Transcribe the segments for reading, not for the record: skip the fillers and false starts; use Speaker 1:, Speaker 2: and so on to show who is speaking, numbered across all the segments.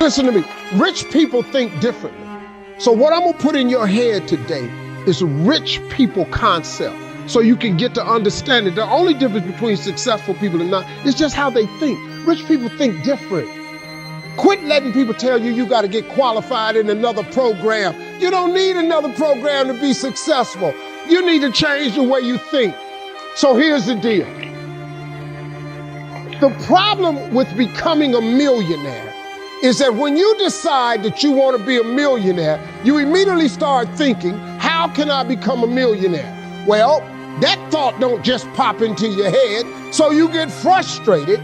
Speaker 1: Listen to me. Rich people think differently. So what I'm gonna put in your head today is a rich people concept so you can get to understand it. The only difference between successful people and not is just how they think. Rich people think different. Quit letting people tell you you gotta get qualified in another program. You don't need another program to be successful. You need to change the way you think. So here's the deal. The problem with becoming a millionaire is that when you decide that you want to be a millionaire, you immediately start thinking, how can I become a millionaire? Well, that thought don't just pop into your head, so you get frustrated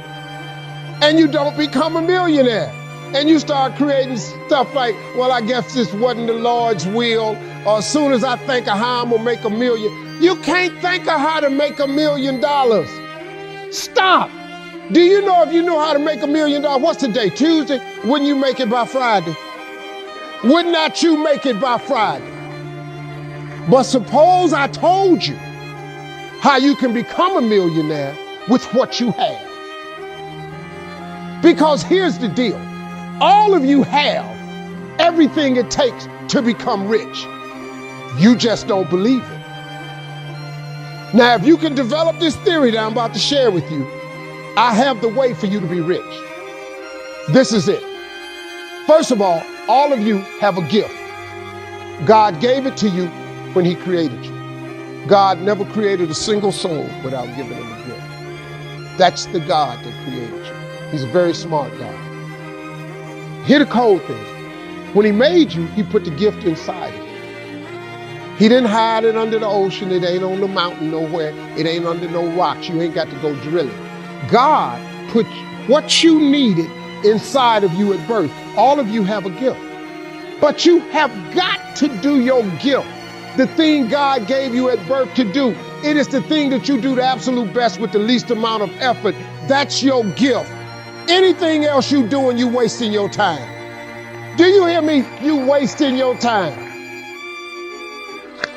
Speaker 1: and you don't become a millionaire. And you start creating stuff like, well, I guess this wasn't the Lord's will, or as soon as I think of how I'm gonna make $1 million. You can't think of how to make $1 million. Stop. Do you know if you know how to make $1 million, what's today, Tuesday? Wouldn't you make it by Friday? Would not you make it by Friday? But suppose I told you how you can become a millionaire with what you have. Because here's the deal. All of you have everything it takes to become rich. You just don't believe it. Now, if you can develop this theory that I'm about to share with you, I have the way for you to be rich. This is it. First of all of you have a gift. God gave it to you when he created you. God never created a single soul without giving him a gift. That's the God that created you. He's a very smart God. Here's the cold thing. When he made you, he put the gift inside of you. He didn't hide it under the ocean. It ain't on the mountain nowhere. It ain't under no rocks. You ain't got to go drilling. God put what you needed inside of you at birth. All of you have a gift. But you have got to do your gift. The thing God gave you at birth to do. It is the thing that you do the absolute best with the least amount of effort. That's your gift. Anything else you doing, you wasting your time. Do you hear me? You wasting your time.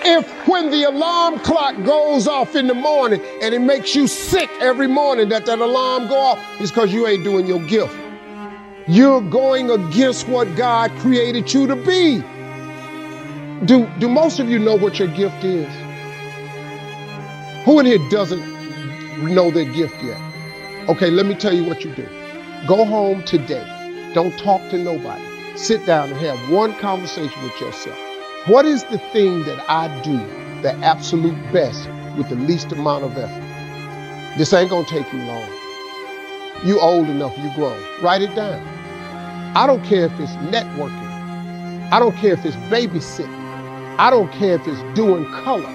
Speaker 1: If when the alarm clock goes off in the morning and it makes you sick every morning that alarm go off, it's because you ain't doing your gift. You're going against what God created you to be. Do most of you know what your gift is? Who in here doesn't know their gift yet? Okay, let me tell you what you do. Go home today. Don't talk to nobody. Sit down and have one conversation with yourself. What is the thing that I do the absolute best with the least amount of effort? This ain't gonna take you long. You old enough, you grown. Write it down. I don't care if it's networking. I don't care if it's babysitting. I don't care if it's doing color.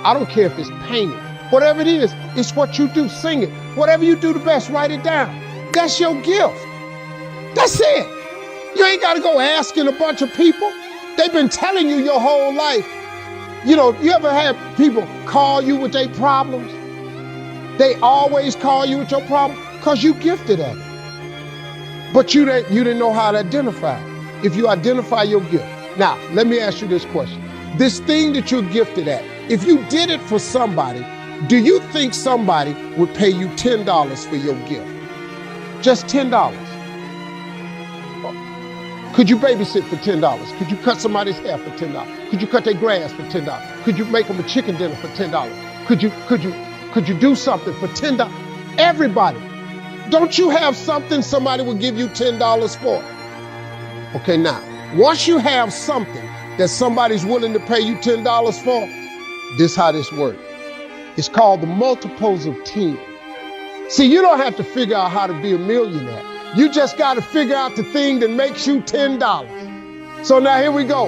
Speaker 1: I don't care if it's painting. Whatever it is, it's what you do. Sing it. Whatever you do the best, write it down. That's your gift. That's it. You ain't gotta go asking a bunch of people. They've been telling you your whole life. You know, you ever had people call you with their problems? They always call you with your problem because you gifted at it. But you didn't know how to identify it. If you identify your gift. Now, let me ask you this question. This thing that you're gifted at, if you did it for somebody, do you think somebody would pay you $10 for your gift? Just $10. Could you babysit for $10? Could you cut somebody's hair for $10? Could you cut their grass for $10? Could you make them a chicken dinner for $10? Could you do something for $10? Everybody. Don't you have something somebody would give you $10 for? Okay, now, once you have something that somebody's willing to pay you $10 for, this is how this works. It's called the multiples of 10. See, you don't have to figure out how to be a millionaire. You just got to figure out the thing that makes you $10. So now here we go.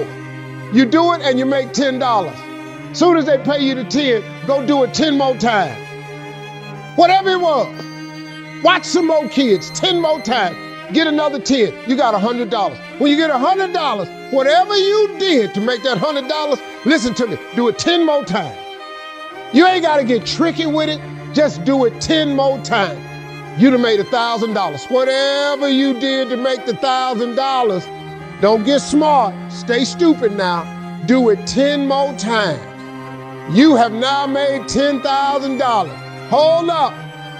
Speaker 1: You do it and you make $10. Soon as they pay you the 10, go do it 10 more times. Whatever it was. Watch some more kids 10 more times. Get another 10. You got $100. When you get $100, whatever you did to make that $100, listen to me, do it 10 more times. You ain't got to get tricky with it. Just do it 10 more times. You'd have made $1,000. Whatever you did to make the $1,000, don't get smart. Stay stupid now. Do it 10 more times. You have now made $10,000. Hold up.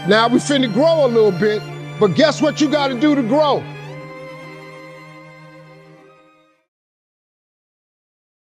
Speaker 1: Now we finna grow a little bit, but guess what you got to do to grow?